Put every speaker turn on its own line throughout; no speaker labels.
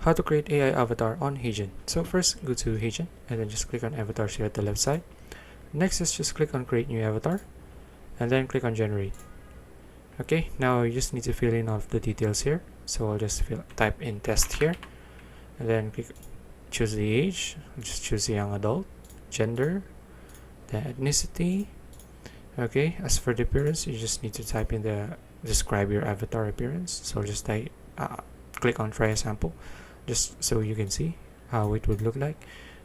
how to create AI avatar on Heygen. So first go to Heygen and then just click on avatars here at the left side. Next is just click on create new avatar and then click on generate. Okay, now you just need to fill in all of the details here. So I'll just type in test here and then choose the age. I'll just choose young adult, gender, the ethnicity. Okay, as for the appearance, you just need to type in describe your avatar appearance. So just click on try a sample just so you can see how it would look like.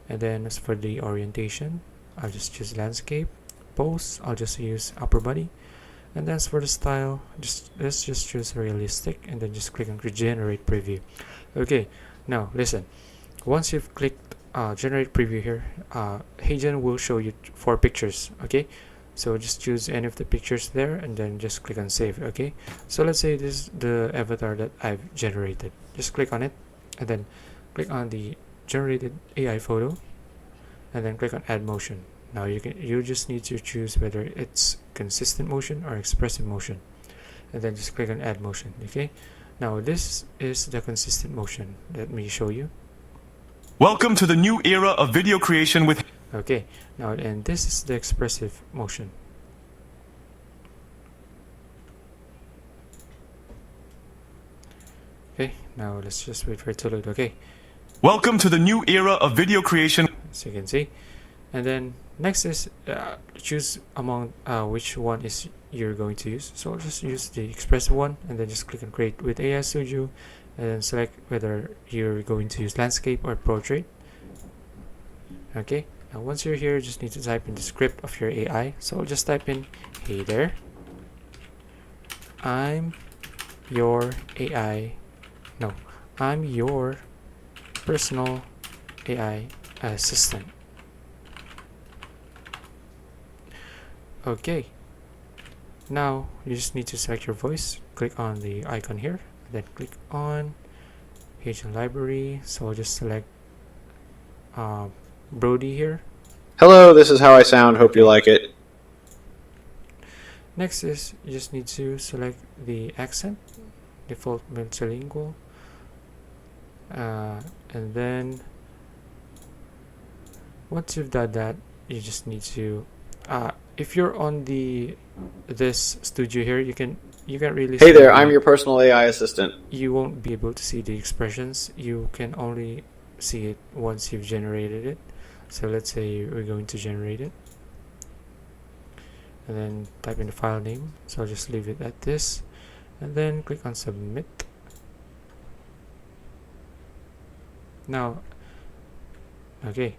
And then as for the orientation, I'll just choose landscape. Pose, I'll just use upper body. And then as for the style, let's just choose realistic and then just click on generate preview. Okay, now listen, once you've clicked generate preview here, Heygen will show you 4 pictures. Okay, so just choose any of the pictures there and then just click on save. Okay, so let's say this is the avatar that I've generated. Just click on it and then click on the generated AI photo and then click on add motion. Now you just need to choose whether it's consistent motion or expressive motion and then just click on add motion. Okay, now this is the consistent motion. Let me show you.
Welcome to the new era of video creation with...
Okay, now and this is the expressive motion. Okay, now let's just wait for it to load. Okay,
Welcome to the new era of video creation.
as you can see. And then next is choose among which one is you're going to use. So I'll just use the expressive one and then just click on create with AI Studio and then select whether you're going to use landscape or portrait. Okay, now once you're here, you just need to type in the script of your AI. So I'll just type in, hey there, I'm your AI, no, I'm your personal AI assistant. Okay, now you just need to select your voice, click on the icon here, then click on Heygen library. So I'll just select Brody here.
Hello, this is how I sound. Hope you like it.
Next is you just need to select the accent, default multilingual, and then once you've done that, you just need to if you're on this studio here, you can't really
Hey
see
there, I'm your personal AI assistant.
you won't be able to see the expressions. You can only see it once you've generated it. So let's say we're going to generate it and then type in the file name. So I'll just leave it at this and then click on submit. Now okay,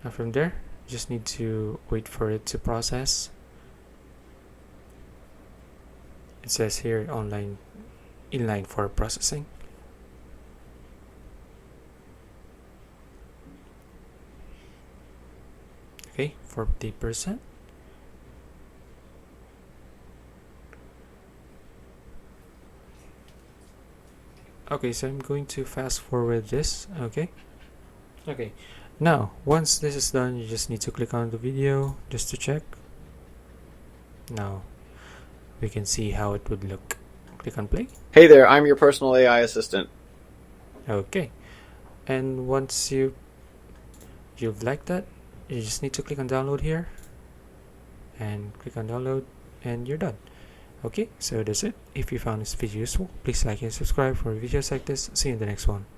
now from there you just need to wait for it to process. It says here inline for processing. Okay, 40%. Okay, so I'm going to fast forward this. Okay, now once this is done, you just need to click on the video just to check. Now we can see how it would look. Click on play.
Hey there, I'm your personal AI assistant.
Okay, and once you've liked that, you just need to click on download here and click on download and you're done. Okay, so that's it. If you found this video useful, please like and subscribe for videos like this. See you in the next one.